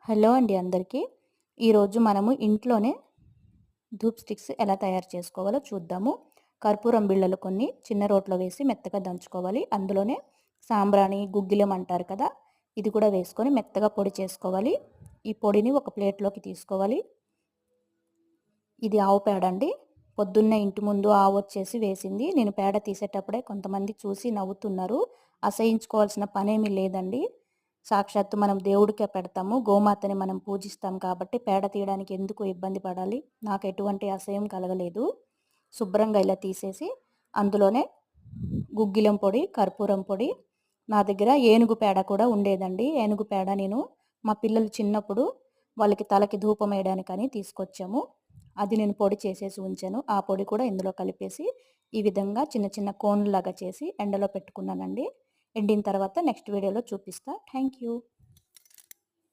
Hello అండి అందరికీ. ఈరోజు మనము ఇంట్లోనే ధూప్ స్టిక్స్ ఎలా తయారు చేసుకోవాలో చూద్దాము. కర్పూరం బిళ్ళలు కొన్ని చిన్న రోట్లో వేసి మెత్తగా దంచుకోవాలి. అందులోనే సాంబ్రాణి, గుగ్గిలం అంటారు కదా, ఇది కూడా వేసుకొని మెత్తగా పొడి చేసుకోవాలి. ఈ పొడిని ఒక ప్లేట్లోకి తీసుకోవాలి. ఇది ఆవు పేడ అండి. పొద్దున్నే ఇంటి ముందు ఆవు వచ్చేసి వేసింది. నేను పేడ తీసేటప్పుడే కొంతమంది చూసి నవ్వుతున్నారు. అసహించుకోవాల్సిన పనేమీ లేదండి. సాక్షాత్తు మనం దేవుడికే పెడతాము. గోమాతని మనం పూజిస్తాం కాబట్టి పేడ తీయడానికి ఎందుకు ఇబ్బంది పడాలి? నాకు ఎటువంటి అసహ్యం కలగలేదు. శుభ్రంగా ఇలా తీసేసి అందులోనే గుగ్గిలం పొడి, కర్పూరం పొడి, నా దగ్గర ఏనుగు పేడ కూడా ఉండేదండి. ఏనుగు పేడ నేను మా పిల్లలు చిన్నప్పుడు వాళ్ళకి తలకి ధూపం వేయడానికని తీసుకొచ్చాము. అది నేను పొడి చేసేసి ఉంచాను. ఆ పొడి కూడా ఇందులో కలిపేసి ఈ విధంగా చిన్న చిన్న కోన్‌లాగా చేసి ఎండలో పెట్టుకున్నానండి. ఎండిన తర్వాత నెక్స్ట్ వీడియోలో చూపిస్తా. Thank you.